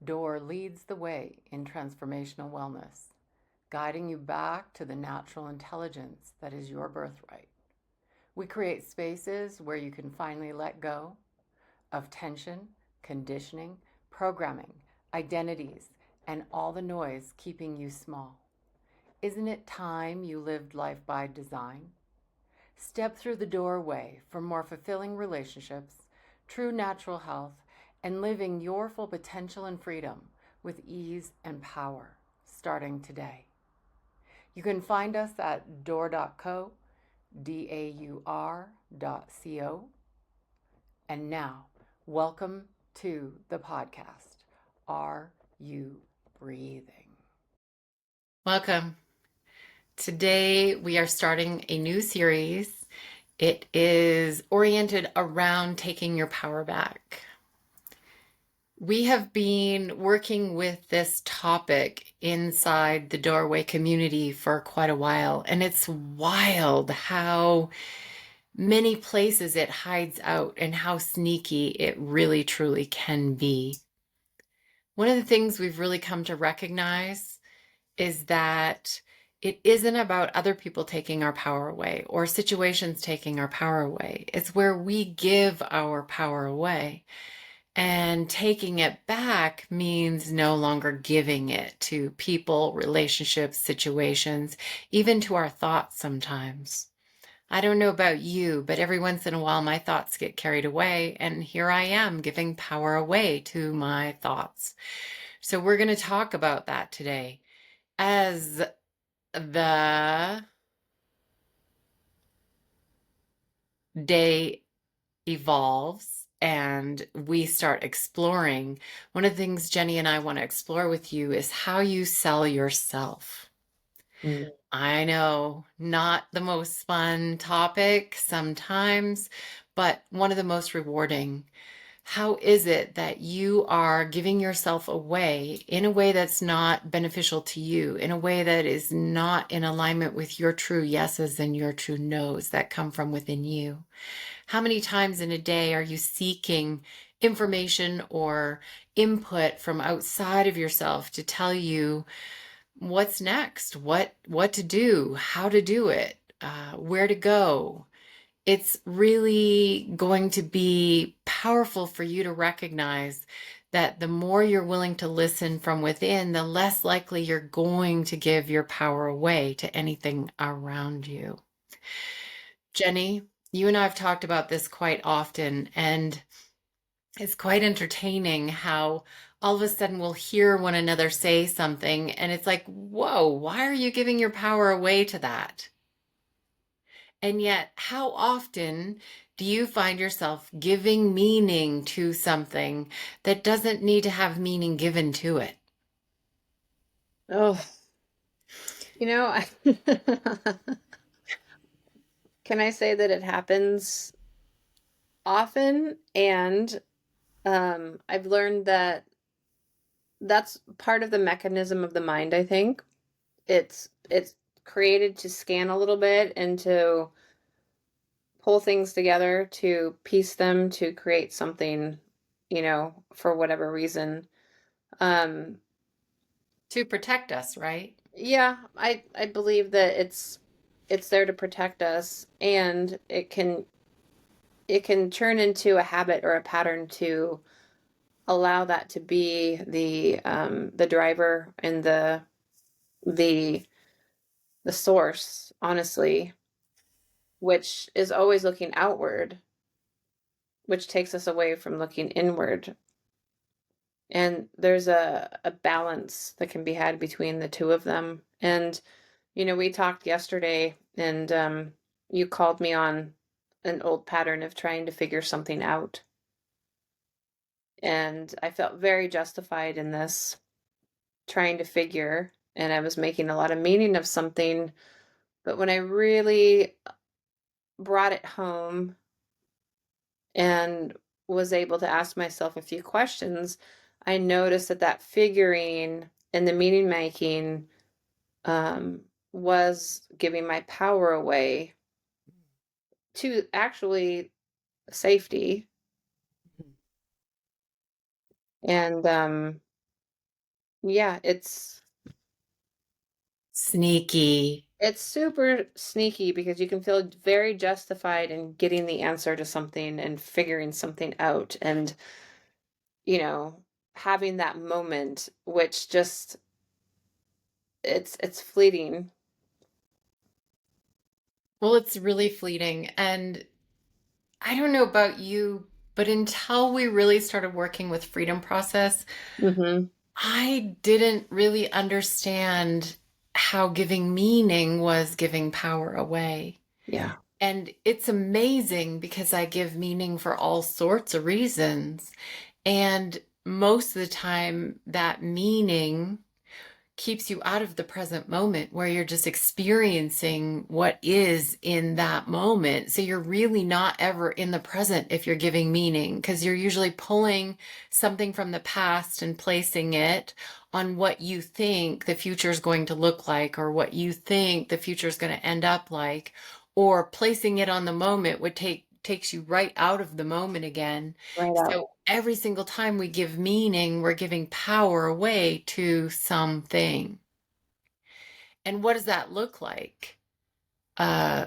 Door leads the way in transformational wellness, guiding you back to the natural intelligence that is your birthright. We create spaces where you can finally let go of tension, conditioning, programming, identities, and all the noise keeping you small. Isn't it time you lived life by design? Step through the doorway for more fulfilling relationships, true natural health, and living your full potential and freedom with ease and power starting today. You can find us at door.co, DAUR.co. And now, welcome to the podcast. Are you breathing? Welcome. Today, we are starting a new series. It is oriented around taking your power back. We have been working with this topic inside the Doorway community for quite a while, and it's wild how many places it hides out and how sneaky it really truly can be. One of the things we've really come to recognize is that it isn't about other people taking our power away or situations taking our power away. It's where we give our power away. And taking it back means no longer giving it to people, relationships, situations, even to our thoughts sometimes. I don't know about you, but every once in a while my thoughts get carried away, and here I am giving power away to my thoughts. So we're going to talk about that today. As the day evolves and we start exploring, one of the things Jenny and I want to explore with you is how you sell yourself. I know, not the most fun topic sometimes, but one of the most rewarding. How is it that you are giving yourself away in a way that's not beneficial to you, in a way that is not in alignment with your true yeses and your true nos that come from within you? How many times in a day are you seeking information or input from outside of yourself to tell you what's next, what to do, how to do it, where to go? It's really going to be powerful for you to recognize that the more you're willing to listen from within, the less likely you're going to give your power away to anything around you. Jenny, you and I have talked about this quite often, and it's quite entertaining how all of a sudden we'll hear one another say something, and it's like, whoa, why are you giving your power away to that? And yet, how often do you find yourself giving meaning to something that doesn't need to have meaning given to it? Oh, you know, I, can I say that it happens often? And I've learned that that's part of the mechanism of the mind, I think. It's created to scan a little bit and to pull things together, to piece them, to create something, for whatever reason. Um, To protect us, right? yeah, I believe that it's there to protect us, and it can turn into a habit or a pattern to allow that to be the driver and the the source, honestly, which is always looking outward, which takes us away from looking inward. And there's a balance that can be had between the two of them. And we talked yesterday, and you called me on an old pattern of trying to figure something out. And I felt very justified in this, trying to figure, and I was making a lot of meaning of something. But when I really brought it home and was able to ask myself a few questions, I noticed that figuring and the meaning making um, was giving my power away to actually safety. And Yeah, Sneaky. it's super sneaky because you can feel very justified in getting the answer to something and figuring something out and, you know, having that moment, which just it's fleeting. Well, it's really fleeting. And I don't know about you, but until we really started working with Freedom Process, Hmm. I didn't really understand how giving meaning was giving power away. Yeah. And it's amazing because I give meaning for all sorts of reasons. And most of the time, that meaning keeps you out of the present moment where you're just experiencing what is in that moment. So you're really not ever in the present if you're giving meaning, because you're usually pulling something from the past and placing it on what you think the future is going to look like, or what you think the future is going to end up like, or placing it on the moment would takes you right out of the moment again. Right out. So every single time we give meaning, we're giving power away to something. And what does that look like? Uh,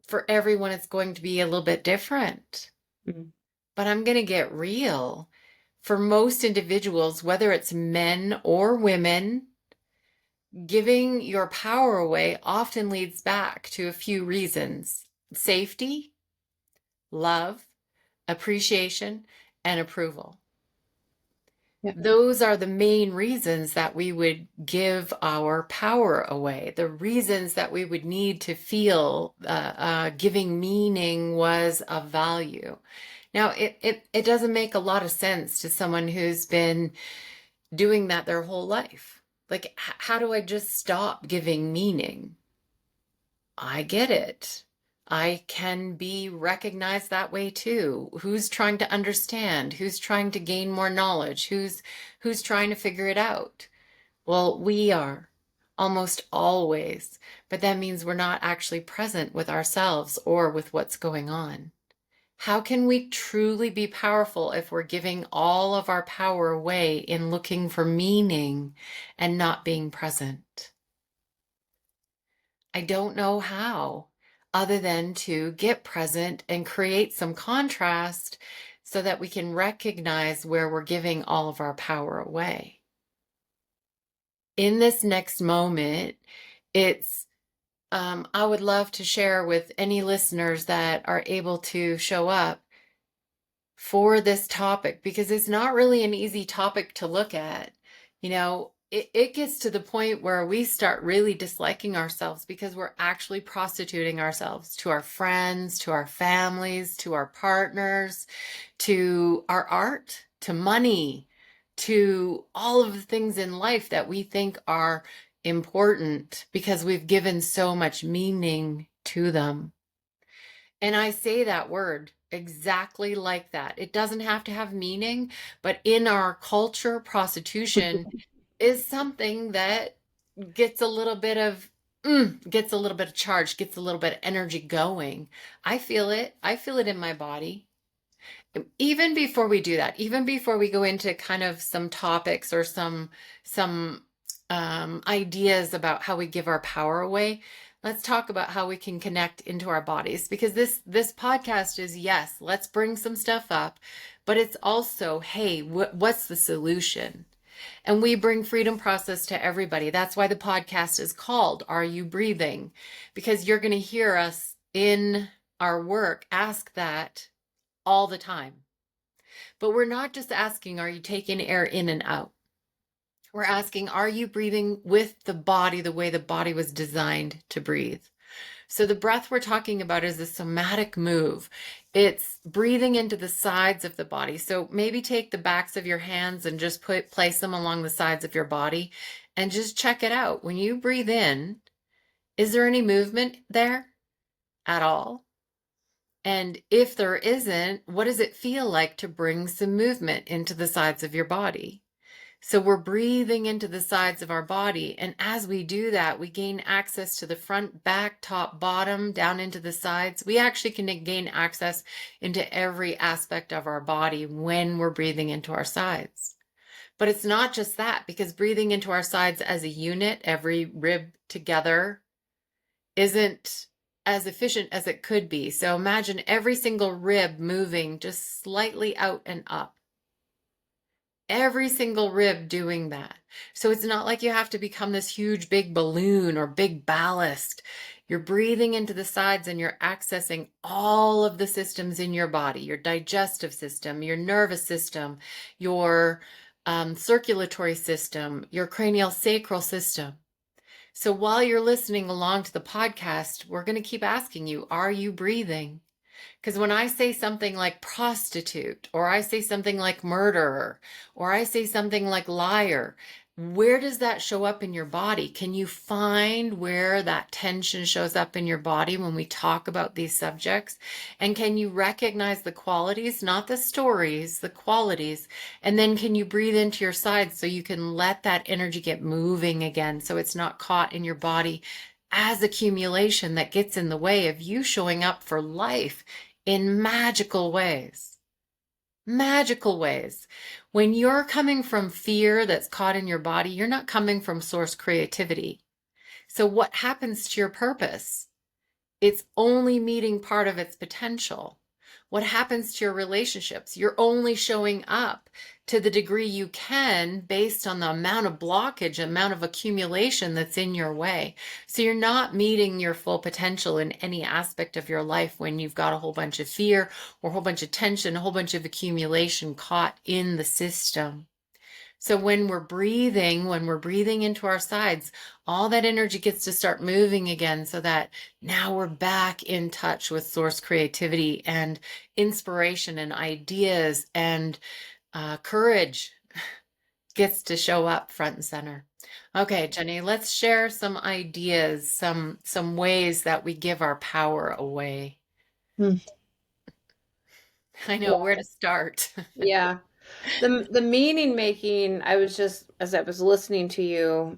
for everyone, it's going to be a little bit different. Mhm. But I'm going to get real. For most individuals, whether it's men or women, giving your power away often leads back to a few reasons: safety, love, appreciation, and approval. Yeah. Those are the main reasons that we would give our power away. The reasons that we would need to feel giving meaning was of value. Now, it doesn't make a lot of sense to someone who's been doing that their whole life. Like, how do I just stop giving meaning? I get it. I can be recognized that way too. Who's trying to understand? Who's trying to gain more knowledge? Who's trying to figure it out? Well, we are almost always, but that means we're not actually present with ourselves or with what's going on. How can we truly be powerful if we're giving all of our power away in looking for meaning and not being present? I don't know how, other than to get present and create some contrast so that we can recognize where we're giving all of our power away. In this next moment, it's I would love to share with any listeners that are able to show up for this topic, because it's not really an easy topic to look at. It gets to the point where we start really disliking ourselves because we're actually prostituting ourselves to our friends, to our families, to our partners, to our art, to money, to all of the things in life that we think are important because we've given so much meaning to them. And I say that word exactly like that. It doesn't have to have meaning, but in our culture, prostitution is something that gets a little bit of gets a little bit of charge, gets a little bit of energy going. I feel it. I feel it in my body. Even before we do that, even before we go into kind of some topics or some ideas about how we give our power away, let's talk about how we can connect into our bodies, because this podcast is, yes, let's bring some stuff up, but it's also, hey, what's the solution? And we bring Freedom Process to everybody. That's why the podcast is called Are You Breathing? Because you're going to hear us in our work ask that all the time. But we're not just asking, are you taking air in and out? We're asking, are you breathing with the body the way the body was designed to breathe? So the breath we're talking about is a somatic move. It's breathing into the sides of the body. So maybe take the backs of your hands and just place them along the sides of your body and just check it out. When you breathe in, is there any movement there at all? And if there isn't, what does it feel like to bring some movement into the sides of your body? So we're breathing into the sides of our body. And as we do that, we gain access to the front, back, top, bottom, down into the sides. We actually can gain access into every aspect of our body when we're breathing into our sides. But it's not just that, because breathing into our sides as a unit, every rib together, isn't as efficient as it could be. So imagine every single rib moving just slightly out and up. Every single rib doing that. So it's not like you have to become this huge big balloon or big ballast. You're breathing into the sides and you're accessing all of the systems in your body, your digestive system, your nervous system, your circulatory system, your cranial sacral system. So while you're listening along to the podcast, we're going to keep asking you, are you breathing? Because when I say something like prostitute, or I say something like murderer, or I say something like liar, where does that show up in your body? Can you find where that tension shows up in your body when we talk about these subjects? And can you recognize the qualities, not the stories, the qualities? And then can you breathe into your sides so you can let that energy get moving again so it's not caught in your body as accumulation that gets in the way of you showing up for life in magical ways. Magical ways. When you're coming from fear that's caught in your body, you're not coming from source creativity. So, what happens to your purpose? It's only meeting part of its potential. What happens to your relationships? You're only showing up to the degree you can based on the amount of blockage, amount of accumulation that's in your way. So you're not meeting your full potential in any aspect of your life when you've got a whole bunch of fear or a whole bunch of tension, a whole bunch of accumulation caught in the system. So when we're breathing into our sides, all that energy gets to start moving again so that now we're back in touch with source creativity and inspiration and ideas and courage gets to show up front and center. Okay, Jenny, let's share some ideas, some ways that we give our power away. Hmm. I know Yeah. where to start. Yeah. The meaning making, I was just, as I was listening to you,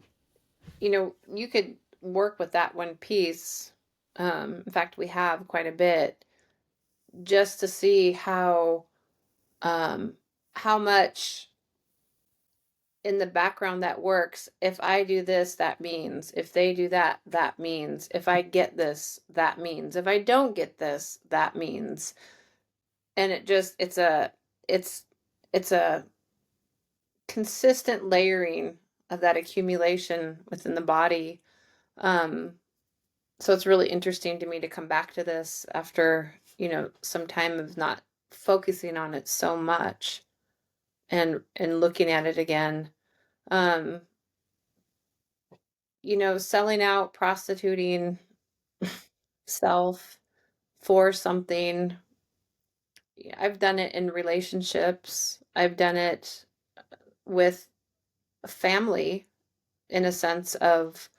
you could work with that one piece. In fact, we have quite a bit just to see um, how much in the background that works. If I do this, that means. If they do that, that means. If I get this, that means. If I don't get this, that means. And it's it's a consistent layering of that accumulation within the body. Um, so it's really interesting to me to come back to this after, some time of not focusing on it so much and looking at it again. Um, selling out, prostituting self for something. I've done it in relationships. I've done it with family in a sense of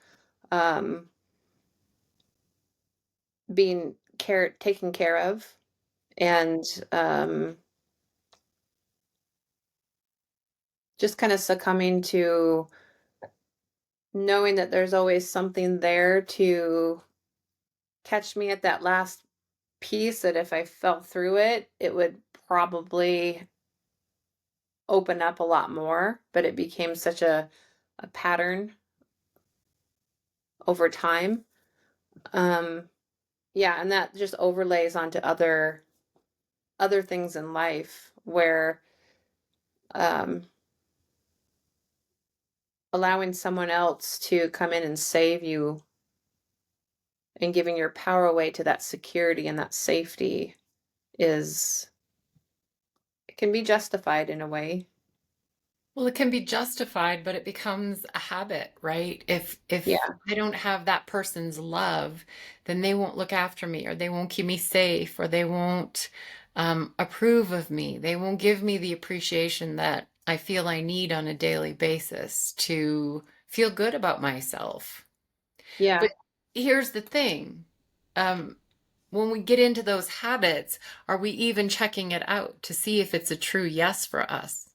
um, being taken care of and um, just kind of succumbing to knowing that there's always something there to catch me at that last piece, that if I fell through it, it would probably open up a lot more, but it became such a pattern over time. Um, yeah, and that just overlays onto other things in life where um, allowing someone else to come in and save you and giving your power away to that security and that safety is it can be justified in a way. Well, it can be justified, but it becomes a habit, right? If Yeah, I don't have that person's love, then they won't look after me, or they won't keep me safe, or they won't approve of me. They won't give me the appreciation that I feel I need on a daily basis to feel good about myself. yeah. But here's the thing. Um, when we get into those habits, are we even checking it out to see if it's a true yes for us?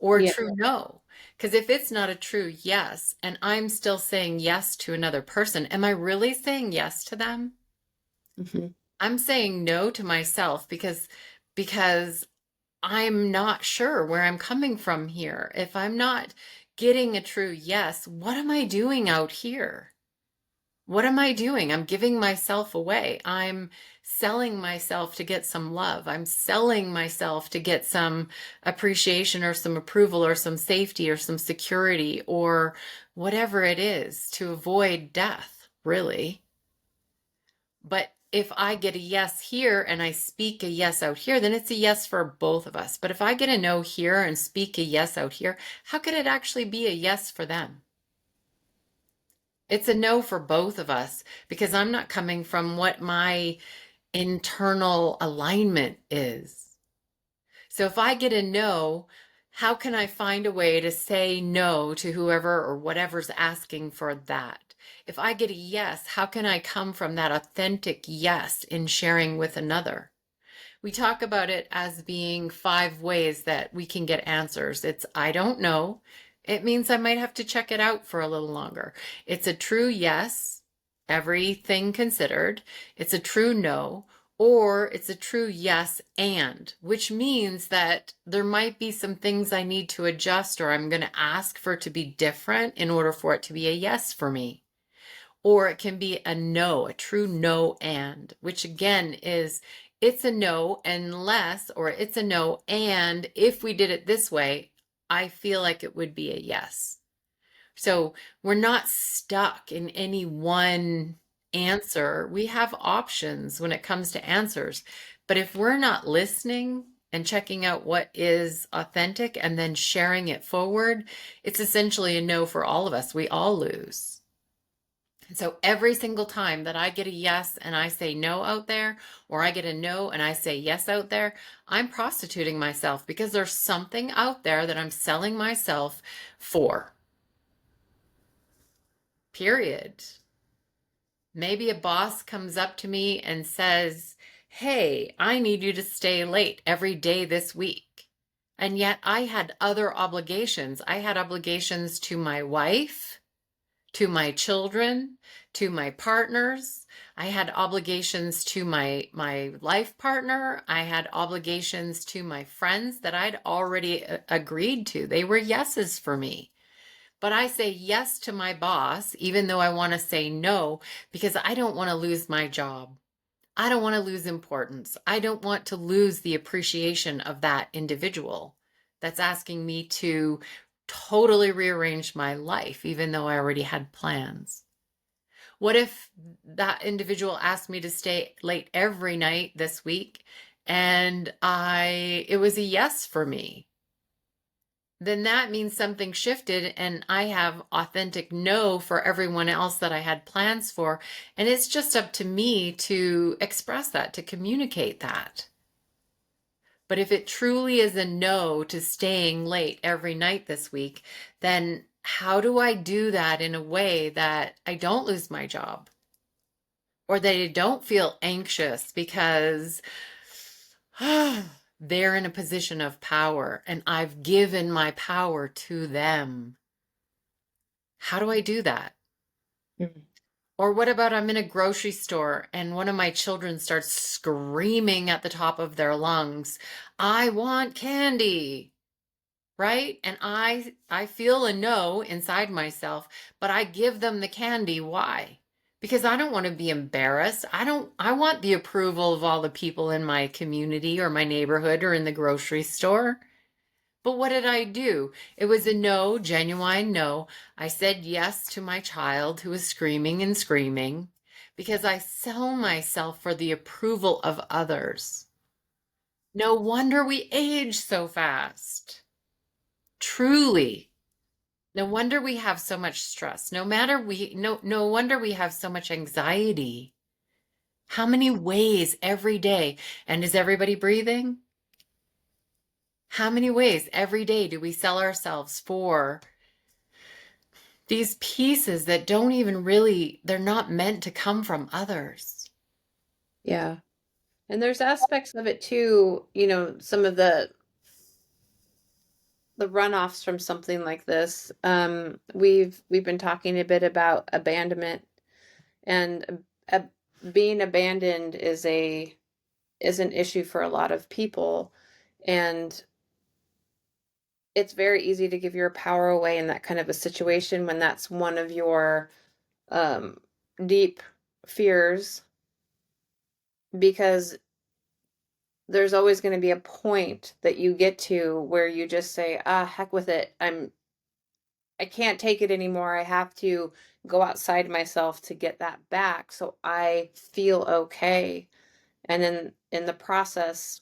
Or Yeah. true no. Because if it's not a true yes, and I'm still saying yes to another person, am I really saying yes to them? Mhm. I'm saying no to myself because I'm not sure where I'm coming from here. If I'm not getting a true yes, what am I doing out here? What am I doing? I'm giving myself away. I'm selling myself to get some love. I'm selling myself to get some appreciation or some approval or some safety or some security or whatever it is to avoid death, really. But if I get a yes here and I speak a yes out here, then it's a yes for both of us. But if I get a no here and speak a yes out here, how could it actually be a yes for them? It's a no for both of us because I'm not coming from what my internal alignment is. So if I get a no, how can I find a way to say no to whoever or whatever's asking for that? If I get a yes, how can I come from that authentic yes in sharing with another? We talk about it as being 5 ways that we can get answers. It's I don't know. It means I might have to check it out for a little longer. It's a true yes, everything considered. It's a true no, or it's a true yes and, which means that there might be some things I need to adjust or I'm going to ask for it to be different in order for it to be a yes for me. Or it can be a no, a true no and, which again is it's a no unless, or it's a no and if we did it this way, I feel like it would be a yes. So we're not stuck in any one answer. We have options when it comes to answers. But if we're not listening and checking out what is authentic and then sharing it forward, it's essentially a no for all of us. We all lose. So every single time that I get a yes and I say no out there, or I get a no and I say yes out there, I'm prostituting myself because there's something out there that I'm selling myself for. Period. Maybe a boss comes up to me and says, "Hey, I need you to stay late every day this week." And yet I had other obligations. I had obligations to my wife, to my children, to my partners. I had obligations to my life partner. I had obligations to my friends that I'd already agreed to. They were yeses for me. But I say yes to my boss, even though I want to say no, because I don't want to lose my job. I don't want to lose importance. I don't want to lose the appreciation of that individual that's asking me to totally rearrange my life, even though I already had plans. What if that individual asked me to stay late every night this week and it was a yes for me? Then that means something shifted and I have authentic no for everyone else that I had plans for. And it's just up to me to express that, to communicate that. But if it truly is a no to staying late every night this week, then how do I do that in a way that I don't lose my job or that I don't feel anxious because they're in a position of power and I've given my power to them? How do I do that? Mm. Or what about I'm in a grocery store and one of my children starts screaming at the top of their lungs, "I want candy." Right? And I feel a no inside myself, but I give them the candy. Why? Because I don't want to be embarrassed. I want the approval of all the people in my community or my neighborhood or in the grocery store. But what did I do? It was a no, genuine no. I said yes to my child who was screaming and screaming because I sell myself for the approval of others. No wonder we age so fast. Truly. No wonder we have so much stress. No wonder we have so much anxiety. How many ways every day? And is everybody breathing? How many ways every day do we sell ourselves for these pieces that don't even really, they're not meant to come from others? Yeah. And there's aspects of it too, some of the runoffs from something like this. We've been talking a bit about abandonment, and being abandoned is an issue for a lot of people. And it's very easy to give your power away in that kind of a situation when that's one of your um, deep fears, because there's always going to be a point that you get to where you just say, ah, heck with it. I can't take it anymore. I have to go outside myself to get that back so I feel okay. And in the process,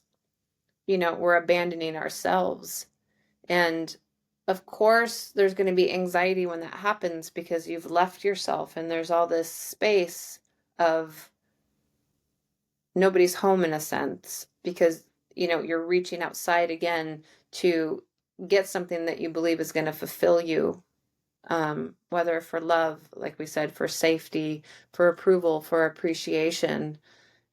we're abandoning ourselves. And of course, there's going to be anxiety when that happens because you've left yourself and there's all this space of nobody's home in a sense, because you're reaching outside again to get something that you believe is going to fulfill you, whether for love, like we said, for safety, for approval, for appreciation.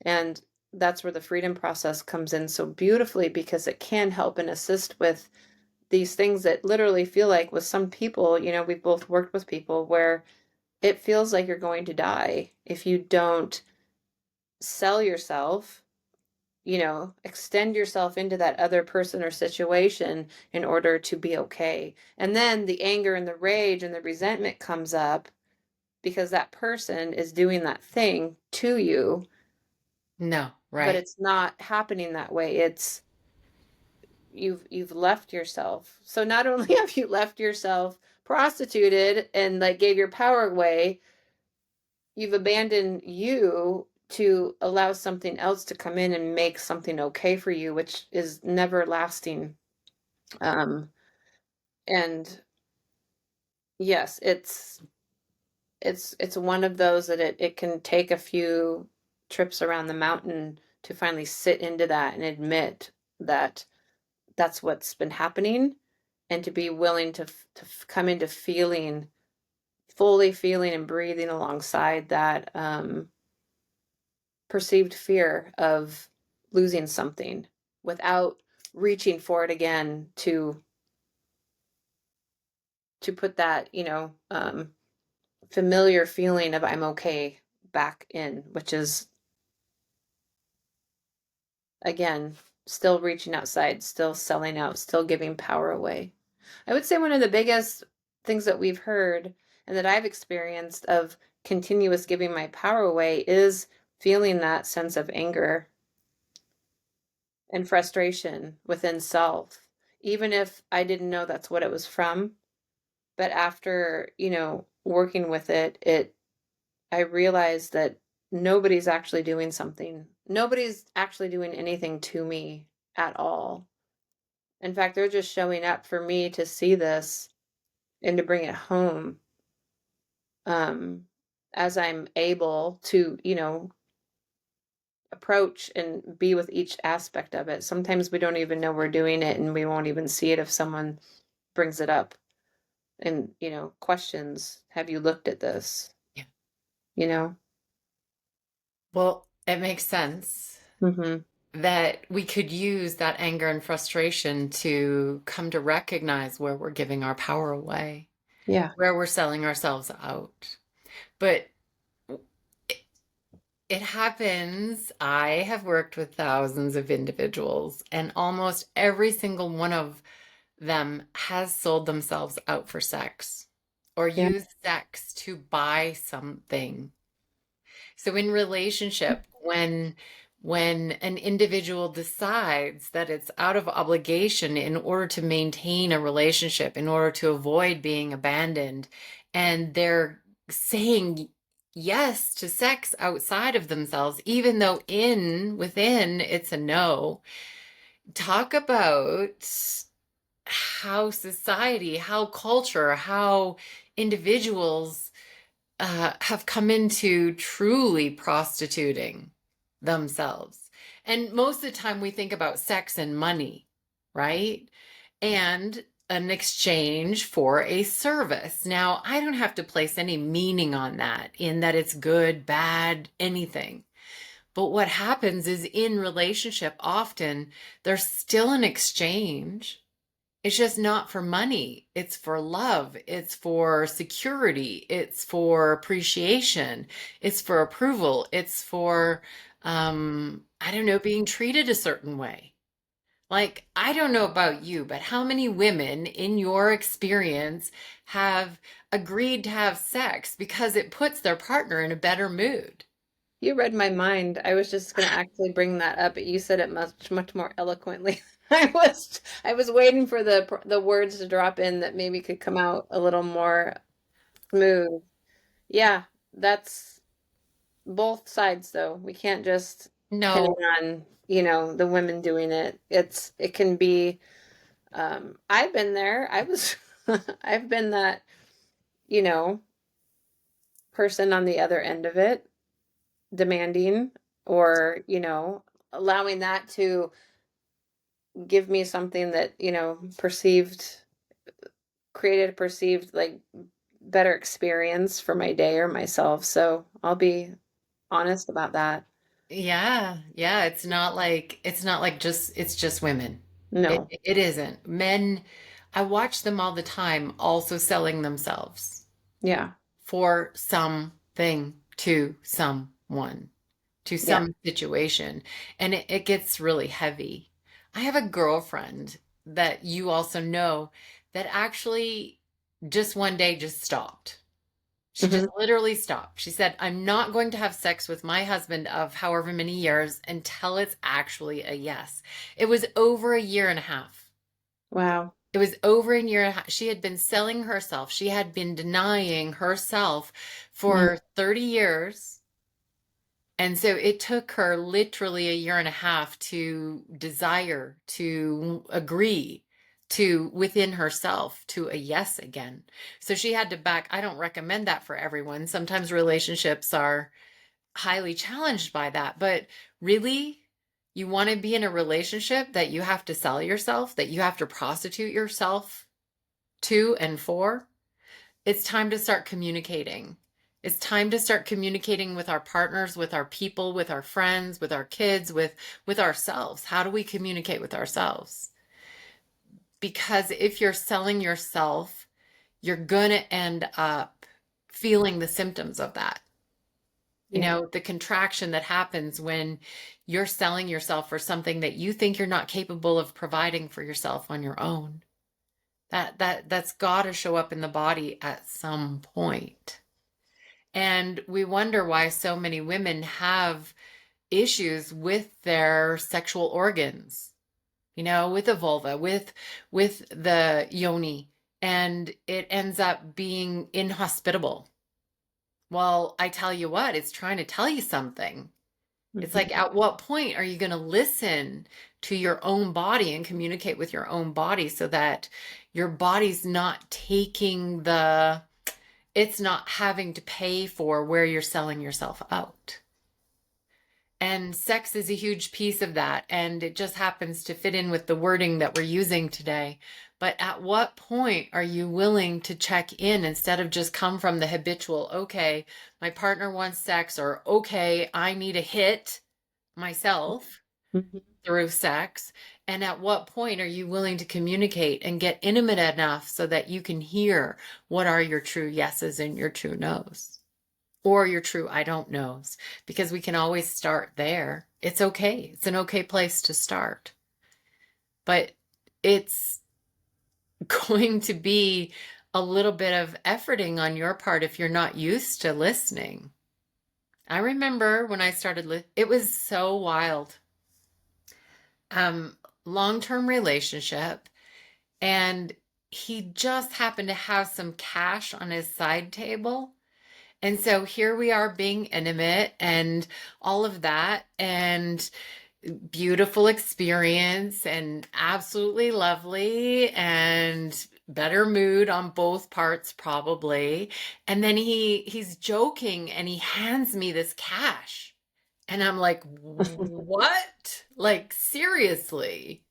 And that's where the freedom process comes in so beautifully, because it can help and assist with these things that literally feel like, with some people, we've both worked with people where it feels like you're going to die if you don't sell yourself, extend yourself into that other person or situation in order to be okay. And then the anger and the rage and the resentment comes up because that person is doing that thing to you, No, but right. it's not happening that way. It's you've left yourself. So not only have you left yourself prostituted and like gave your power away, you've abandoned you to allow something else to come in and make something okay for you, which is never lasting. Um, and yes, it's one of those that it can take a few trips around the mountain to finally sit into that and admit that that's what's been happening, and to be willing to come into feeling, fully feeling and breathing alongside that perceived fear of losing something without reaching for it again to put that familiar feeling of I'm okay back in, which is again still reaching outside, still selling out, still giving power away. I would say one of the biggest things that we've heard and that I've experienced of continuous giving my power away is feeling that sense of anger and frustration within self, even if I didn't know that's what it was from. But after, working with it, I realized that nobody's actually doing something. Nobody's actually doing anything to me at all. In fact, they're just showing up for me to see this and to bring it home, um, as I'm able to, approach and be with each aspect of it. Sometimes we don't even know we're doing it and we won't even see it if someone brings it up and, questions, have you looked at this? Yeah. You know? Well, it makes sense Mm-hmm. that we could use that anger and frustration to come to recognize where we're giving our power away, Yeah. where we're selling ourselves out. But it happens. I have worked with thousands of individuals, and almost every single one of them has sold themselves out for sex or Yeah. used sex to buy something. So in relationship, when an individual decides that it's out of obligation in order to maintain a relationship, in order to avoid being abandoned, and they're saying yes to sex outside of themselves, even though within it's a no. Talk about how society, how culture, how individuals have come into truly prostituting themselves. And most of the time we think about sex and money, right? And an exchange for a service. Now, I don't have to place any meaning on that, in that it's good, bad, anything. But what happens is in relationship, often there's still an exchange. It's just not for money. It's for love. It's for security. It's for appreciation. It's for approval. It's for, I don't know, being treated a certain way. Like, I don't know about you, but how many women in your experience have agreed to have sex because it puts their partner in a better mood? You read my mind. I was just going to actually bring that up, but you said it much more eloquently. I was waiting for the words to drop in that maybe could come out a little more smooth. Yeah, that's both sides though. We can't just pin No, it on, the women doing it. It can be I've been there. I've been that, you know, person on the other end of it, demanding or, allowing that to give me something that, created a perceived like better experience for my day or myself. So I'll be honest about that. yeah, yeah, it's not like just it's just women. It No. it isn't. Men, I watch them all the time also selling themselves Yeah. for something to someone, to Yeah. some situation, and it gets really heavy. I have a girlfriend that you also know that actually just one day just stopped. She just Hmm. literally stopped. She said, I'm not going to have sex with my husband of however many years until it's actually a yes. It was over a year and a half. Wow. It was over a year and a half. She had been selling herself. She had been denying herself Mm. for 30 years. And so it took her literally a year and a half to desire, to agree to within herself to a yes again. So she had to back. I don't recommend that for everyone. Sometimes relationships are highly challenged by that. But really, you want to be in a relationship that you have to sell yourself, that you have to prostitute yourself to and for? It's time to start communicating. It's time to start communicating with our partners, with our people, with our friends, with our kids, with ourselves. How do we communicate with ourselves? Because if you're selling yourself, you're going to end up feeling the symptoms of that. You Yeah. know, the contraction that happens when you're selling yourself for something that you think you're not capable of providing for yourself on your own. That's got to show up in the body at some point. And we wonder why so many women have issues with their sexual organs, with the vulva, with the yoni, and it ends up being inhospitable. Well, I tell you what, it's trying to tell you something. It's like, Hmm. at what point are you going to listen to your own body and communicate with your own body so that your body's not it's not having to pay for where you're selling yourself out. And sex is a huge piece of that. And it just happens to fit in with the wording that we're using today. But at what point are you willing to check in instead of just come from the habitual, okay, my partner wants sex, or okay, I need a hit myself Hmm. through sex? And at what point are you willing to communicate and get intimate enough so that you can hear what are your true yeses and your true nos? Or your true I don't knows, because we can always start there. It's okay. It's an okay place to start. But it's going to be a little bit of efforting on your part if you're not used to listening. I remember when I started, it was so wild. Um, Long-term relationship, and he just happened to have some cash on his side table. And so here we are being intimate and all of that, and beautiful experience and absolutely lovely and better mood on both parts probably. And then he's joking and he hands me this cash. And I'm like, "What? Like seriously?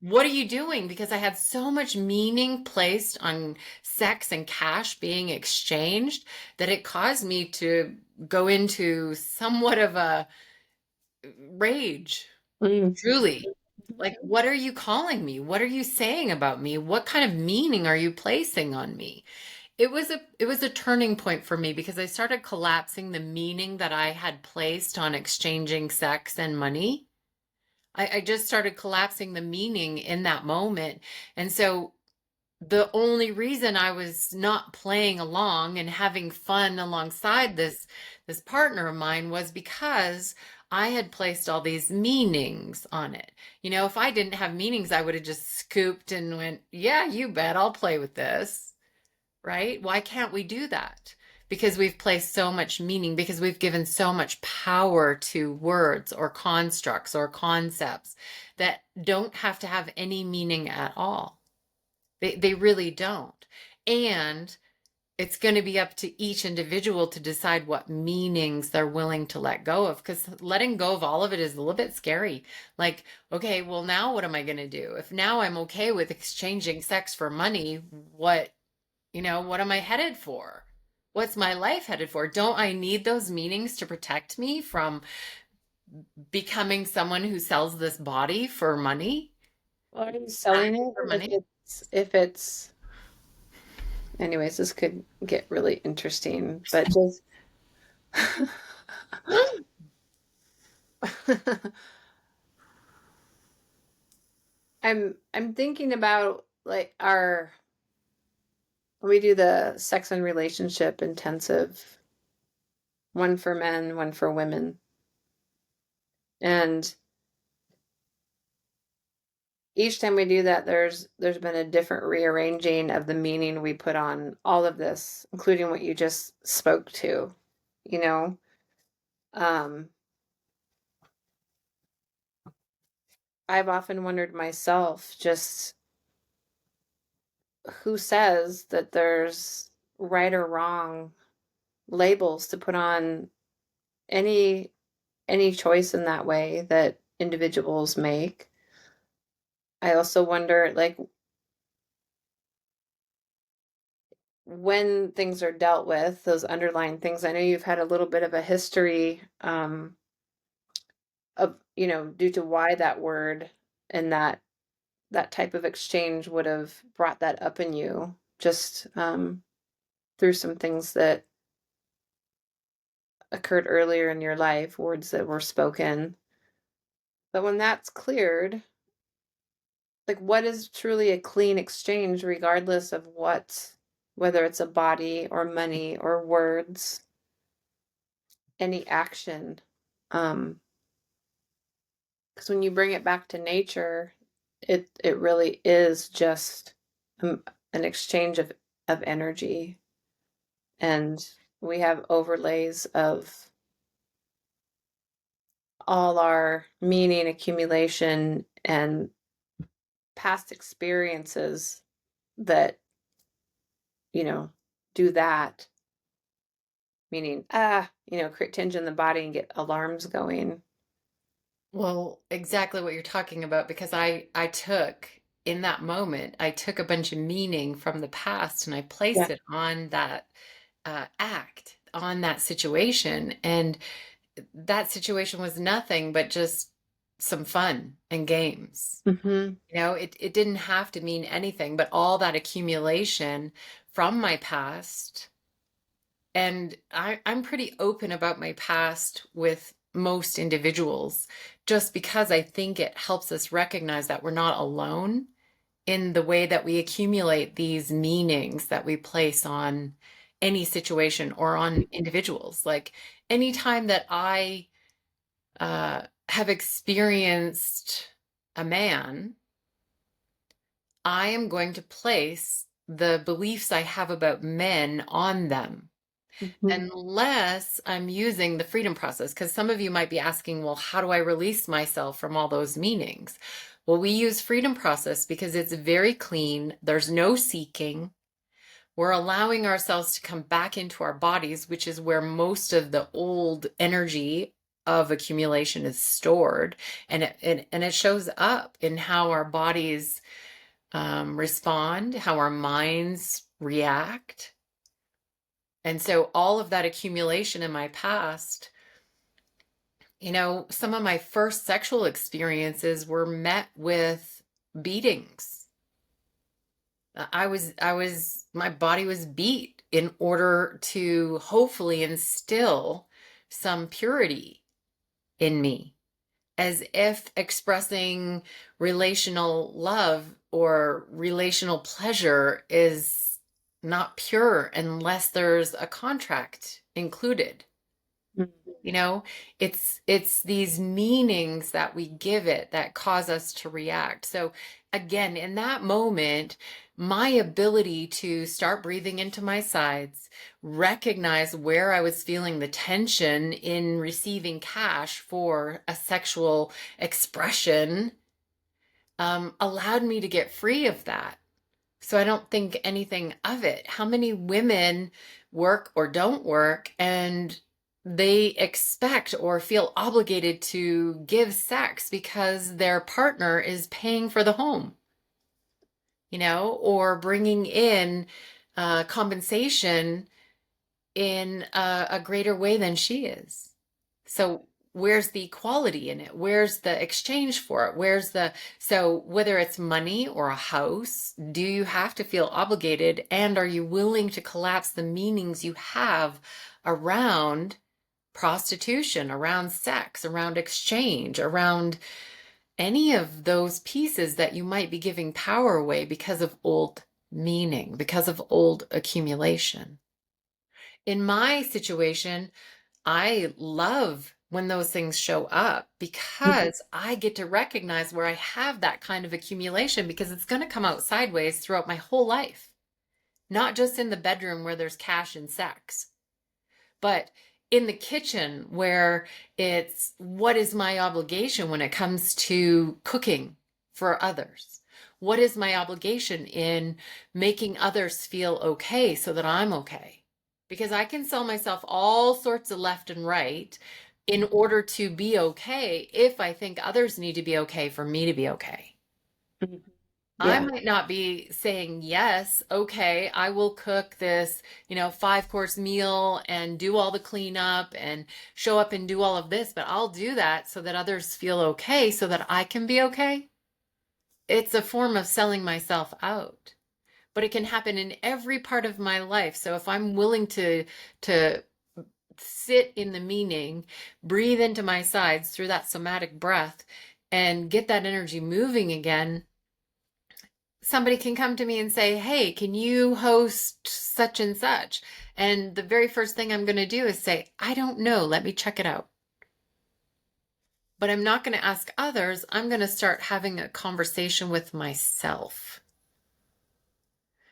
What are you doing?" Because I had so much meaning placed on sex and cash being exchanged that it caused me to go into somewhat of a rage. Mm. Truly. Like, what are you calling me? What are you saying about me? What kind of meaning are you placing on me? It was a turning point for me because I started collapsing the meaning that I had placed on exchanging sex and money. I just started collapsing the meaning in that moment. And so the only reason I was not playing along and having fun alongside this partner of mine was because I had placed all these meanings on it. You know, if I didn't have meanings, I would have just scooped and went, "Yeah, you bet, I'll play with this." Right? Why can't we do that? Because we've placed so much meaning, because we've given so much power to words or constructs or concepts that don't have to have any meaning at all. They really don't. And it's going to be up to each individual to decide what meanings they're willing to let go of, because letting go of all of it is a little bit scary. Like, okay, well, now what am I going to do? If now I'm okay with exchanging sex for money, what am I headed for? What's my life headed for? Don't I need those meanings to protect me from becoming someone who sells this body for money? Or are you selling it For money? if it's anyways, this could get really interesting, but just I'm thinking about like our we do the sex and relationship intensive, one for men, one for women. And each time we do that, there's been a different rearranging of the meaning we put on all of this, including what you just spoke to, you know. Um, I've often wondered myself just who says that there's right or wrong labels to put on any any choice in that way that individuals make. I also wonder like when things are dealt with, those underlying things. I know you've had a little bit of a history of, due to why that word and that type of exchange would have brought that up in you just through some things that occurred earlier in your life, words that were spoken. But when that's cleared, like what is truly a clean exchange, regardless of whether it's a body or money or words, any action. Because when you bring it back to nature, it really is just an exchange of energy, and we have overlays of all our meaning accumulation and past experiences that you know do that, meaning create tension in the body and get alarms going. Well, exactly what you're talking about, because I took in that moment, I took a bunch of meaning from the past and I Yeah. placed it on that act, on that situation. And that situation was nothing but just some fun and games. Mm-hmm. It didn't have to mean anything, but all that accumulation from my past. And I'm pretty open about my past with most individuals, just because I think it helps us recognize that we're not alone in the way that we accumulate these meanings that we place on any situation or on individuals. Like anytime that I have experienced a man, I am going to place the beliefs I have about men on them. Mm-hmm. Unless I'm using the freedom process, because some of you might be asking, well, how do I release myself from all those meanings? Well, we use freedom process because it's very clean. There's no seeking. We're allowing ourselves to come back into our bodies, which is where most of the old energy of accumulation is stored. And it shows up in how our bodies respond, how our minds react. And so all of that accumulation in my past, some of my first sexual experiences were met with beatings. My body was beat in order to hopefully instill some purity in me. as if expressing relational love or relational pleasure is not pure unless there's a contract included. Mhm. You know, it's these meanings that we give it that cause us to react. So again, in that moment, my ability to start breathing into my sides, recognize where I was feeling the tension in receiving cash for a sexual expression, allowed me to get free of that. So I don't think anything of it. How many women work or don't work and they expect or feel obligated to give sex because their partner is paying for the home, or bringing in compensation in a greater way than she is. So where's the equality in it? Where's the exchange for it? So whether it's money or a house, do you have to feel obligated, and are you willing to collapse the meanings you have around prostitution, around sex, around exchange, around any of those pieces that you might be giving power away because of old meaning, because of old accumulation? In my situation, I love when those things show up Mhm. because I get to recognize where I have that kind of accumulation, because it's going to come out sideways throughout my whole life, not just in the bedroom where there's cash and sex, but in the kitchen where it's what is my obligation when it comes to cooking for others? What is my obligation in making others feel okay so that I'm okay? Because I can sell myself all sorts of left and right in order to be okay if I think others need to be okay for me to be okay. Mhm. I Yeah. might not be saying, yes, okay, I will cook this, 5-course meal and do all the cleanup and show up and do all of this, but I'll do that so that others feel okay so that I can be okay. It's a form of selling myself out, but it can happen in every part of my life. So if I'm willing to sit in the meaning, breathe into my sides through that somatic breath and get that energy moving again, somebody can come to me and say, hey, can you host such and such? And the very first thing I'm going to do is say, I don't know. Let me check it out. But I'm not going to ask others. I'm going to start having a conversation with myself.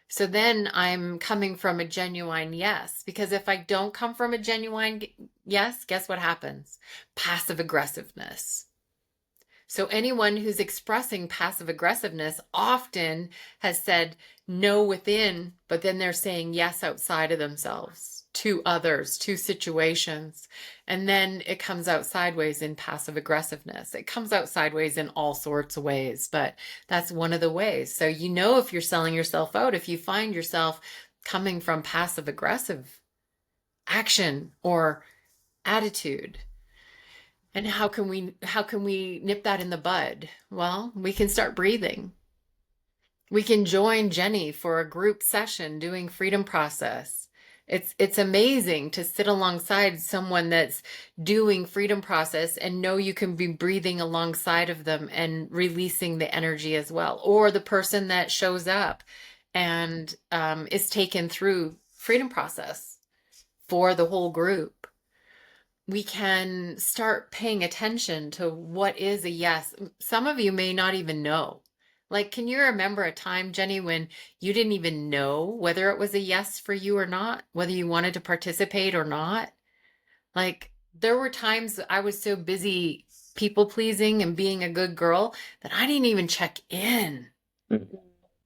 So then I'm coming from a genuine yes. Because if I don't come from a genuine yes, guess what happens? Passive aggressiveness. So anyone who's expressing passive aggressiveness often has said no within, but then they're saying yes outside of themselves, to others, to situations. And then it comes out sideways in passive aggressiveness. It comes out sideways in all sorts of ways, but that's one of the ways. So if you're selling yourself out, if you find yourself coming from passive aggressive action or attitude. And how can we nip that in the bud? Well, we can start breathing. We can join Jenny for a group session doing freedom process. It's amazing to sit alongside someone that's doing freedom process and know you can be breathing alongside of them and releasing the energy as well. Or the person that shows up and is taken through freedom process for the whole group. We can start paying attention to what is a yes. Some of you may not even know. Like, can you remember a time, Jenny, when you didn't even know whether it was a yes for you or not, whether you wanted to participate or not? Like, there were times I was so busy people pleasing and being a good girl that I didn't even check in. Mhm.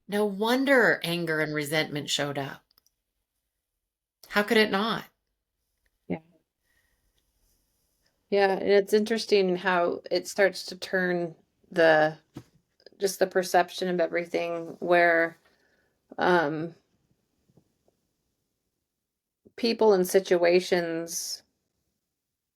No wonder anger and resentment showed up. How could it not? Yeah. Yeah, and it's interesting how it starts to turn the just the perception of everything where um people and situations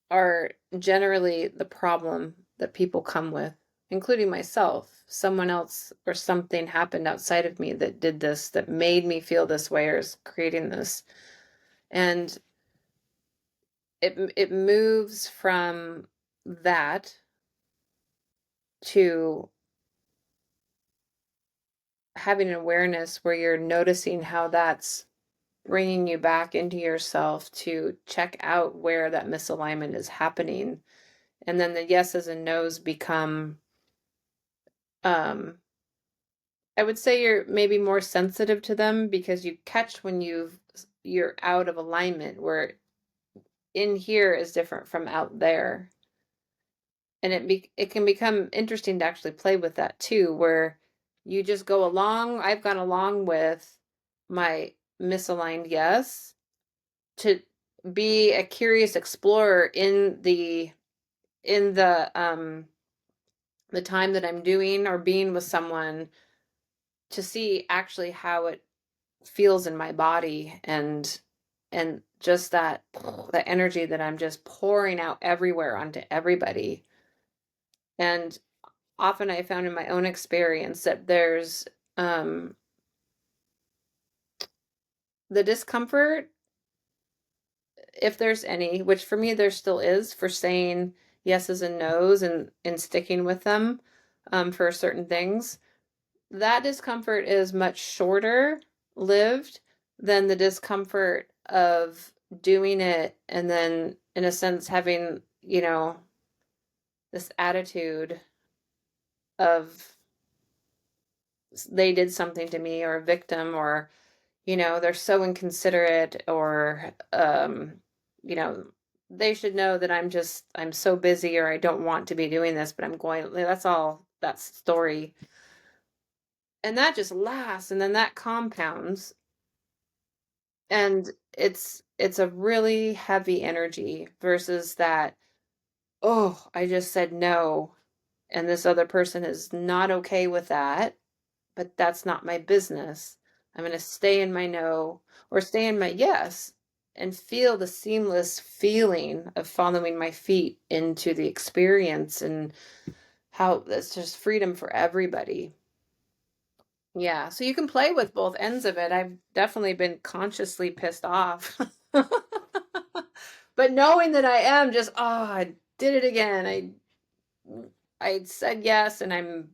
are generally the problem that people come with, including myself. Someone else or something happened outside of me that did this, that made me feel this way, or is creating this. And it moves from that to having an awareness where you're noticing how that's bringing you back into yourself to check out where that misalignment is happening. And then the yeses and nos become, um, I would say you're maybe more sensitive to them because you catch when you're out of alignment, where in here is different from out there. And it can become interesting to actually play with that too, where you just go along. I've gone along with my misaligned yes to be a curious explorer in the time that I'm doing or being with someone, to see actually how it feels in my body, and just that energy that I'm just pouring out everywhere onto everybody. And often I found in my own experience that there's um the discomfort, if there's any, which for me there still is, for saying yeses and nos and sticking with them for certain things. That discomfort is much shorter lived than the discomfort of doing it and then, in a sense, having, this attitude of they did something to me, or a victim, or, they're so inconsiderate, or, you know, they should know that I'm so busy, or I don't want to be doing this, but I'm going, that's all, that story. And that just lasts, and then that compounds, and it's a really heavy energy versus that, oh, I just said no, and this other person is not okay with that, but that's not my business. I'm going to stay in my no, or stay in my yes, and feel the seamless feeling of following my feet into the experience, and how that's just freedom for everybody. Yeah, so you can play with both ends of it. I've definitely been consciously pissed off. But knowing that I am just, oh, I did it again. I said yes, and I'm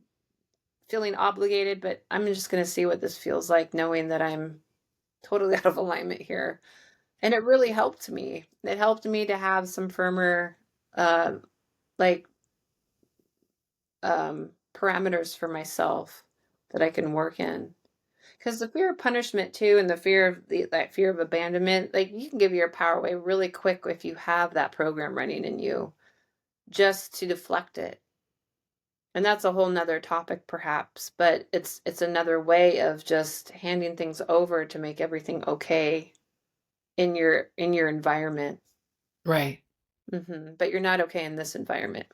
feeling obligated, but I'm just going to see what this feels like, knowing that I'm totally out of alignment here. And it really helped me. It helped me to have some firmer, uh, like, parameters for myself that I can work in. Because the fear of punishment too, and the fear of that fear of abandonment, like, you can give your power away really quick if you have that program running in you, just to deflect it. And that's a whole nother topic perhaps, but it's another way of just handing things over to make everything okay in your environment. Right. But you're not okay in this environment.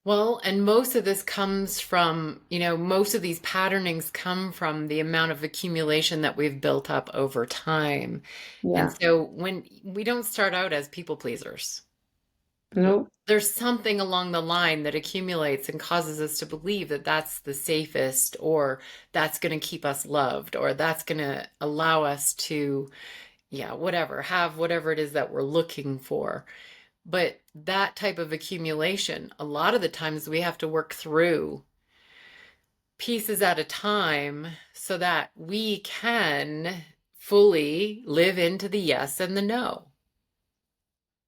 Well, and most of this comes from, most of these patternings come from the amount of accumulation that we've built up over time. And Yeah. so when we don't start out as people pleasers, Nope. there's something along the line that accumulates and causes us to believe that that's the safest, or that's going to keep us loved, or that's going to allow us to, yeah, whatever, have whatever it is that we're looking for. But that type of accumulation, a lot of the times we have to work through pieces at a time so that we can fully live into the yes and the no.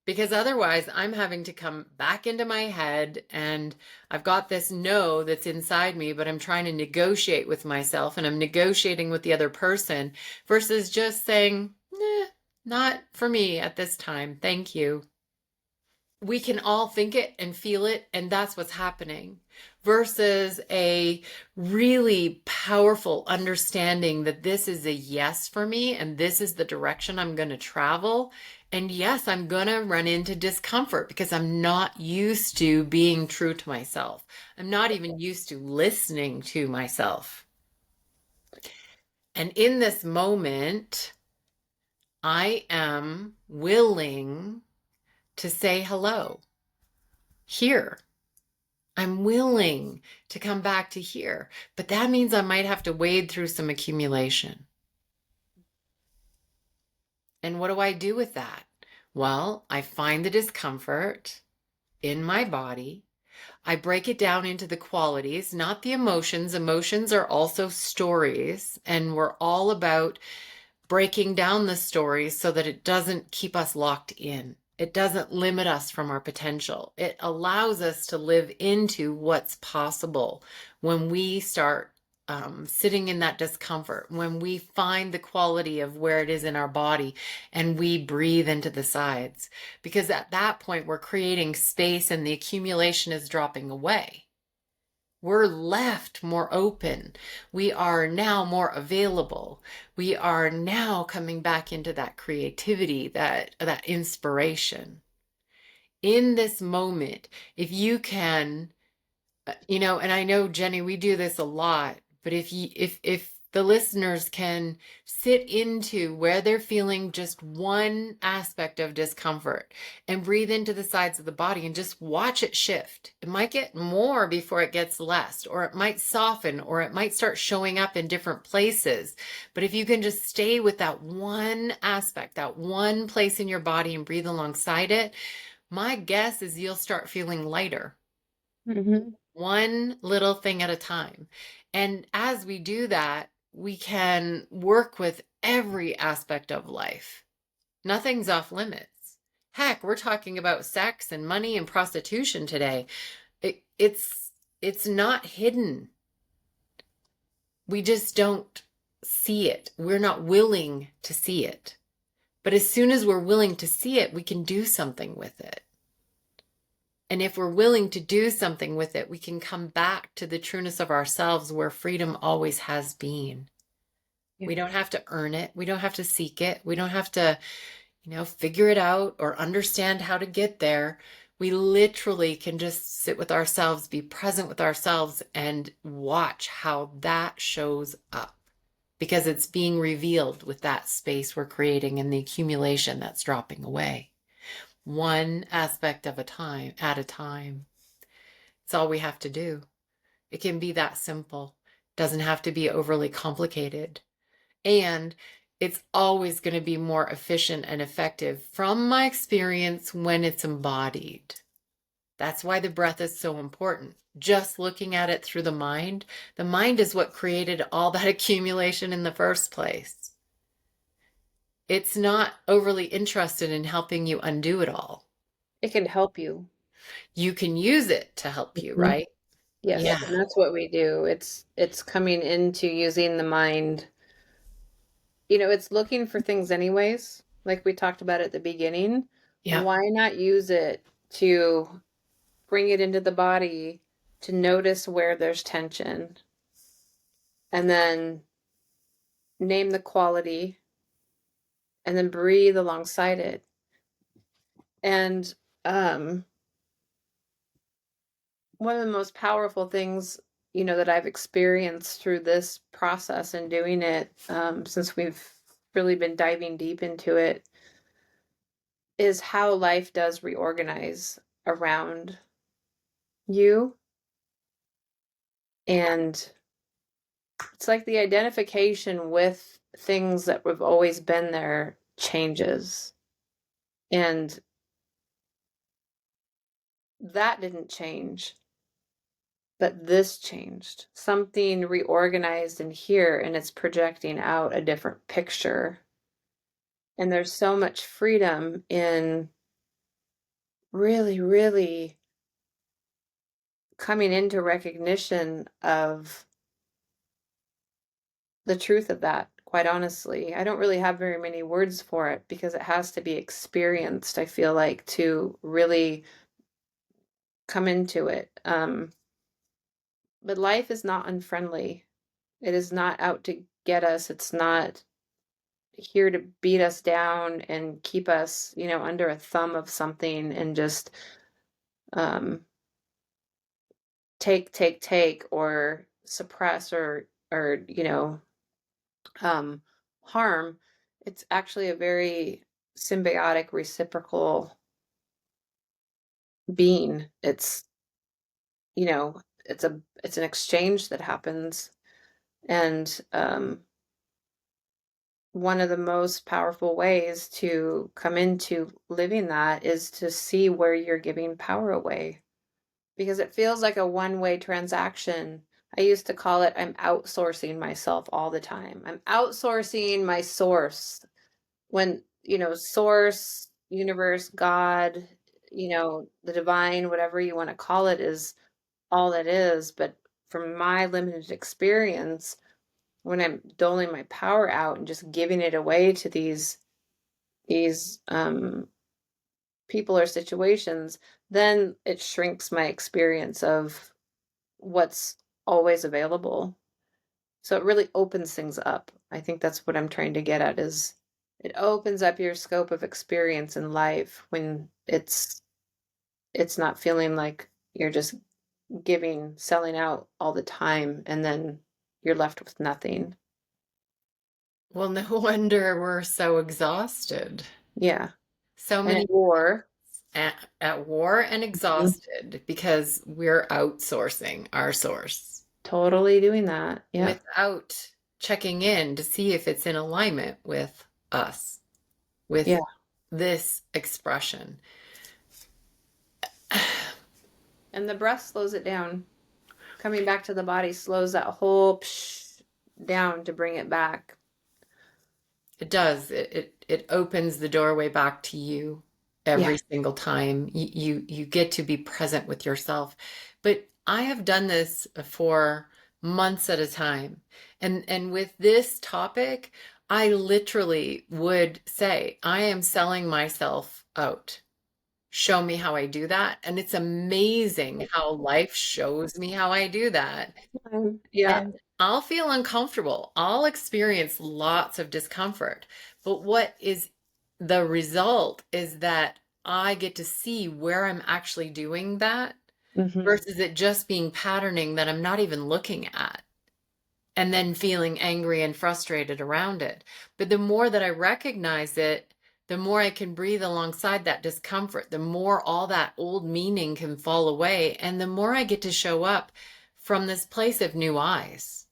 Because otherwise, I'm having to come back into my head, and I've got this no that's inside me, but I'm trying to negotiate with myself, and I'm negotiating with the other person versus just saying, nah, not for me at this time. Thank you. We can all think it and feel it, and that's what's happening, versus a really powerful understanding that this is a yes for me and this is the direction I'm going to travel. And yes, I'm going to run into discomfort because I'm not used to being true to myself. I'm not even used to listening to myself. And in this moment, I am willing to say hello here. I'm willing to come back to here, but that means I might have to wade through some accumulation. And what do I do with that? Well, I find the discomfort in my body. I break it down into the qualities, not the emotions. Emotions are also stories, and we're all about breaking down the stories so that it doesn't keep us locked in. It doesn't limit us from our potential. It allows us to live into what's possible when we start sitting in that discomfort, when we find the quality of where it is in our body and we breathe into the sides. Because at that point, we're creating space and the accumulation is dropping away. We're left more open. We are now more available. We are now coming back into that creativity, that inspiration. In this moment, if you can, and I know, Jenny, we do this a lot, but if the listeners can sit into where they're feeling just one aspect of discomfort and breathe into the sides of the body and just watch it shift. It might get more before it gets less, or it might soften, or it might start showing up in different places. But if you can just stay with that one aspect, that one place in your body and breathe alongside it, my guess is you'll start feeling lighter, Mm-hmm. one little thing at a time. And as we do that, we can work with every aspect of life. Nothing's off limits. Heck, we're talking about sex and money and prostitution today. It's not hidden. We just don't see it. We're not willing to see it. But as soon as we're willing to see it, we can do something with it. And if we're willing to do something with it, we can come back to the trueness of ourselves where freedom always has been. Yeah. We don't have to earn it. We don't have to seek it. We don't have to, figure it out or understand how to get there. We literally can just sit with ourselves, be present with ourselves, and watch how that shows up because it's being revealed with that space we're creating and the accumulation that's dropping away. One aspect of a time at a time. It's all we have to do. It can be that simple. Doesn't have to be overly complicated. And it's always going to be more efficient and effective from my experience when it's embodied. That's why the breath is so important. Just looking at it through the mind is what created all that accumulation in the first place. It's not overly interested in helping you undo it all. It can help you. You can use it to help you, Mhm. right? Yes, Yeah. and that's what we do. It's coming into using the mind. It's looking for things anyways, like we talked about at the beginning. Yep. Why not use it to bring it into the body to notice where there's tension and then name the quality and then breathe alongside it. And um one of the most powerful things that I've experienced through this process and doing it since we've really been diving deep into it is how life does reorganize around you. And it's like the identification with things that have always been there changes. And that didn't change, but this changed. Something reorganized in here and it's projecting out a different picture. And there's so much freedom in really, really coming into recognition of the truth of that, quite honestly. I don't really have very many words for it because it has to be experienced, I feel like, to really come into it. But life is not unfriendly. It is not out to get us. It's not here to beat us down and keep us, under a thumb of something and just um, take, or suppress or um, harm. It's actually a very symbiotic, reciprocal being. You know, it's an exchange that happens, and one of the most powerful ways to come into living that is to see where you're giving power away because it feels like a one-way transaction. I used to call it I'm outsourcing myself all the time. I'm outsourcing my source when, source, universe, God, the divine, whatever you want to call it, is all that is. But from my limited experience, when I'm doling my power out and just giving it away to these people or situations, then it shrinks my experience of what's always available. So it really opens things up. I think that's what I'm trying to get at, is it opens up your scope of experience in life when it's not feeling like you're just giving, selling out all the time, and then you're left with nothing. Well, no wonder we're so exhausted. Yeah. So And many at war. at war and Mhm. exhausted because we're outsourcing our source Totally doing that. Yep. without checking in to see if it's in alignment with us, Yeah. with this expression. And the breath slows it down. Coming back to the body slows that whole psh down to bring it back. It does. It opens the doorway back to you Yeah. every single time. You get to be present with yourself. But I have done this for months at a time. And with this topic, I literally would say, I am selling myself out. Show me how I do that. And it's amazing how life shows me how I do that. Yeah. And I'll feel uncomfortable. I'll experience lots of discomfort. But what is the result is that I get to see where I'm actually doing that Hmm. versus it just being patterning that I'm not even looking at and then feeling angry and frustrated around it. But the more that I recognize it, the more I can breathe alongside that discomfort, the more all that old meaning can fall away, and the more I get to show up from this place of new eyes.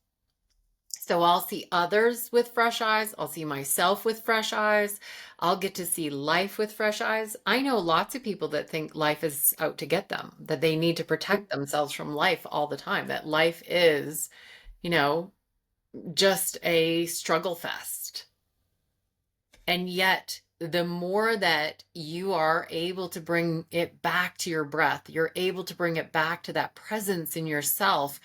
So I'll see others with fresh eyes. I'll see myself with fresh eyes. I'll get to see life with fresh eyes. I know lots of people that think life is out to get them, that they need to protect themselves from life all the time, that life is, you know, just a struggle fest. And yet, the more that you are able to bring it back to your breath, you're able to bring it back to that presence in yourself,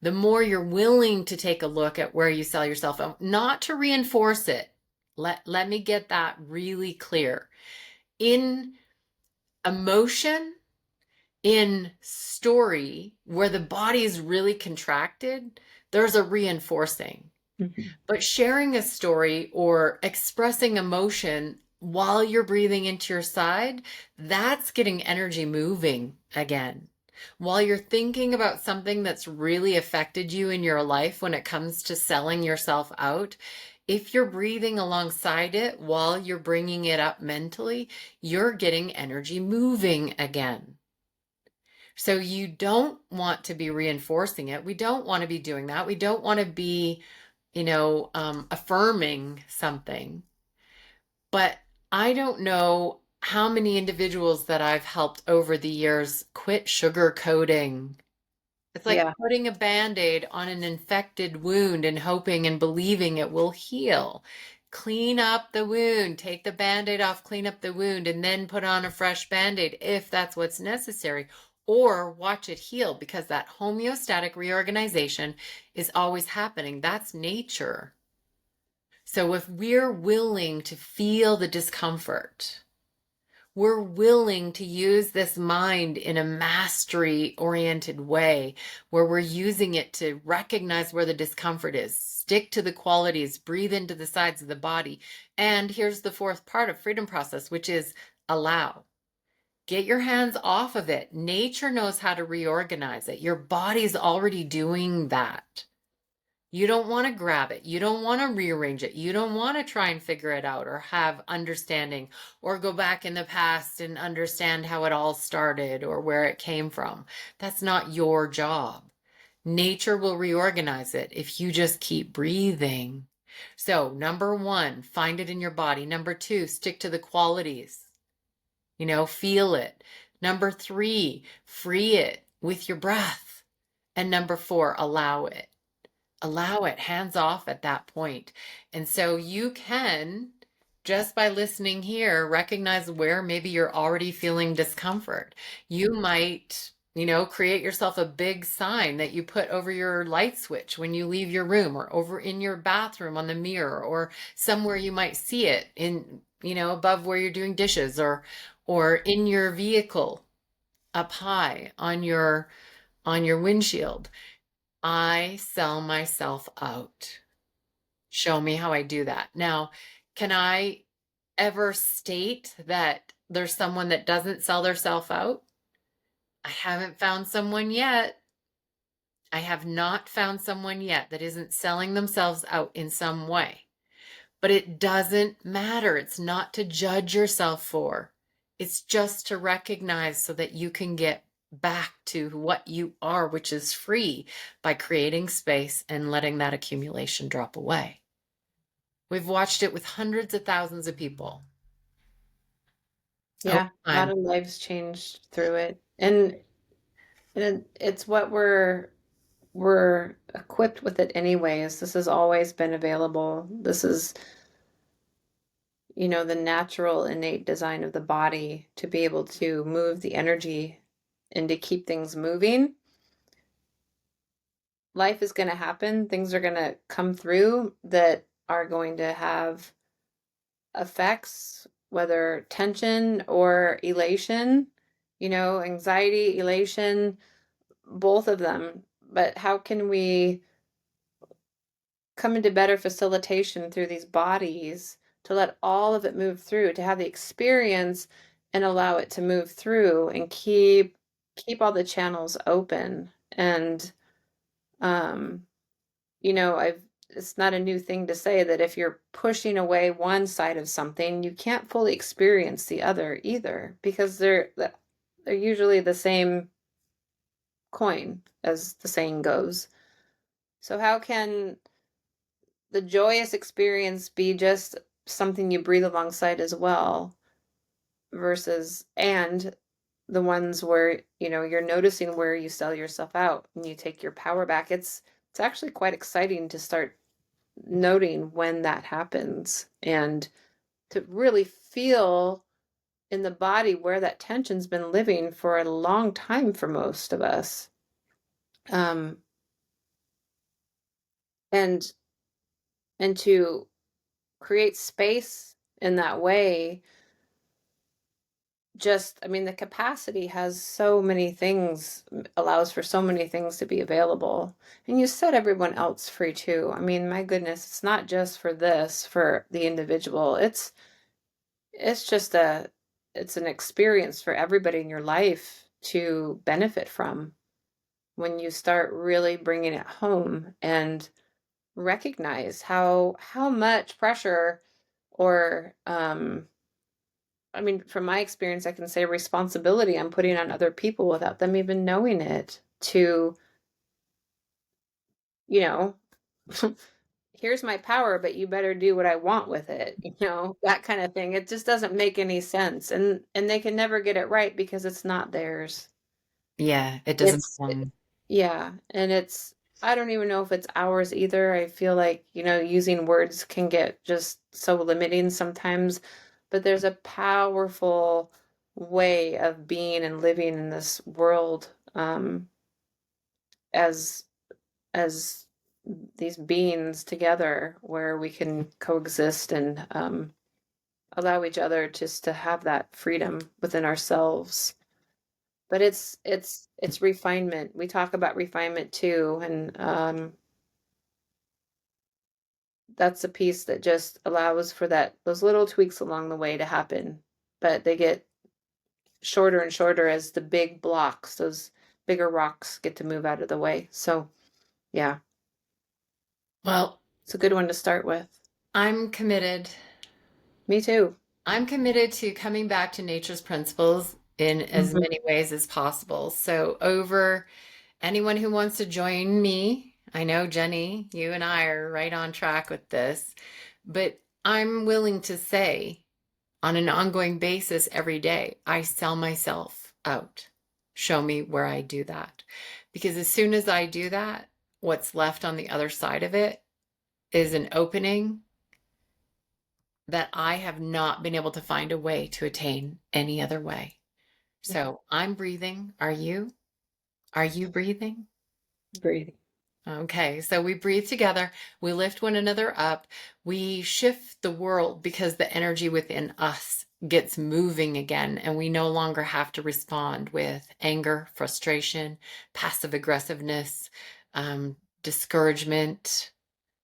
the more you're willing to take a look at where you sell yourself out, not to reinforce it. Let me get that really clear. In emotion, in story, where the body is really contracted, there's a reinforcing. Hmm. But sharing a story or expressing emotion while you're breathing into your side, that's getting energy moving again. While you're thinking about something that's really affected you in your life when it comes to selling yourself out, if you're breathing alongside it while you're bringing it up mentally, you're getting energy moving again. So you don't want to be reinforcing it. We don't want to be doing that. We don't want to be affirming something. But I don't know how many individuals that I've helped over the years quit sugarcoating. It's like Yeah. putting a band-aid on an infected wound and hoping and believing it will heal. Clean up the wound, take the band-aid off, clean up the wound, and then put on a fresh band-aid if that's what's necessary. Or watch it heal because that homeostatic reorganization is always happening. That's nature. So if we're willing to feel the discomfort, we're willing to use this mind in a mastery oriented way where we're using it to recognize where the discomfort is, stick to the qualities, breathe into the sides of the body. And here's the fourth part of freedom process, which is allow. Get your hands off of it. Nature knows how to reorganize it. Your body's already doing that. You don't want to grab it. You don't want to rearrange it. You don't want to try and figure it out or have understanding or go back in the past and understand how it all started or where it came from. That's not your job. Nature will reorganize it if you just keep breathing. So, number one, find it in your body. Number two, stick to the qualities. Feel it. Number three, free it with your breath. And number 4, allow it. Allow it, hands off at that point. And so you can, just by listening here, recognize where maybe you're already feeling discomfort. You might, create yourself a big sign that you put over your light switch when you leave your room, or over in your bathroom on the mirror, or somewhere you might see it in, above where you're doing dishes, or in your vehicle up high on your windshield. I sell myself out. Show me how I do that. Now, can I ever state that there's someone that doesn't sell theirself out? I haven't found someone yet. I have not found someone yet that isn't selling themselves out in some way. But it doesn't matter. It's not to judge yourself for. It's just to recognize so that you can get back to what you are, which is free, by creating space and letting that accumulation drop away. We've watched it with hundreds of thousands of people over Yeah, a lot time. of lives changed through it. And it's what we're equipped with it anyways. This has always been available. This is, the natural innate design of the body to be able to move the energy and to keep things moving. Life is going to happen. Things are going to come through that are going to have effects, whether tension or elation, anxiety, elation, both of them. But how can we come into better facilitation through these bodies to let all of it move through, to have the experience and allow it to move through and keep all the channels open. And um I've it's not a new thing to say that if you're pushing away one side of something, you can't fully experience the other either, because they're usually the same coin, as the saying goes. So how can the joyous experience be just something you breathe alongside as well, versus and the ones where you're noticing where you sell yourself out and you take your power back? It's actually quite exciting to start noting when that happens, and to really feel in the body where that tension's been living for a long time for most of us. um and and to create space in that way, just, I mean, the capacity has so many things, allows for so many things to be available. And you set everyone else free too. I mean, my goodness, it's not just for this, for the individual. It's just it's an experience for everybody in your life to benefit from, when you start really bringing it home and recognize how much pressure, or I mean, from my experience, I can say responsibility I'm putting on other people without them even knowing it, to, you know, here's my power, but you better do what I want with it, that kind of thing. It just doesn't make any sense. And they can never get it right because it's not theirs. Yeah, it doesn't It's belong. Yeah, and I don't even know if it's ours either. I feel like, using words can get just so limiting sometimes, but there's a powerful way of being and living in this world, as as these beings together, where we can coexist and allow each other just to have that freedom within ourselves. But it's refinement. We talk about refinement too, and that's a piece that just allows for those little tweaks along the way to happen. But they get shorter and shorter as the big blocks, those bigger rocks, get to move out of the way. So yeah, Well, it's a good one to start with. I'm committed. Me too. I'm committed to coming back to nature's principles in as Mhm. many ways as possible. So, over anyone who wants to join me, I know, Jenny, you and I are right on track with this, but I'm willing to say on an ongoing basis every day, I sell myself out. Show me where I do that. Because as soon as I do that, what's left on the other side of it is an opening that I have not been able to find a way to attain any other way. So I'm breathing. Are you? Are you breathing? Breathing. Okay, so we breathe together, we lift one another up, we shift the world because the energy within us gets moving again, and we no longer have to respond with anger, frustration, passive aggressiveness, discouragement,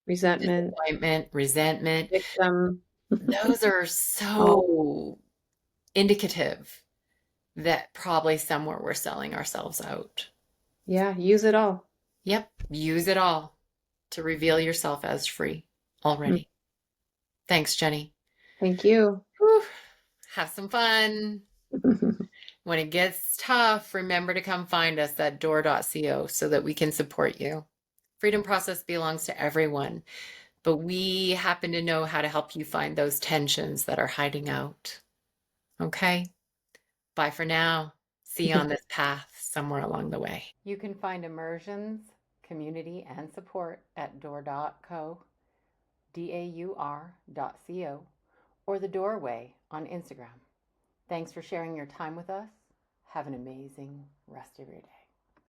Resentment. disappointment, resentment. Victim. Those are Oh, so indicative that probably somewhere we're selling ourselves out. yeah. Use it all. Yep, use it all to reveal yourself as free Mm. already. Thanks, Jenny. Thank you. Whew. Have some fun. When it gets tough, remember to come find us at door.co so that we can support you. Freedom process belongs to everyone, but we happen to know how to help you find those tensions that are hiding out. Okay? Bye for now. See you on this path somewhere along the way. You can find immersions, community, and support at door.co, daur.co, or The Doorway on Instagram. Thanks for sharing your time with us. Have an amazing rest of your day.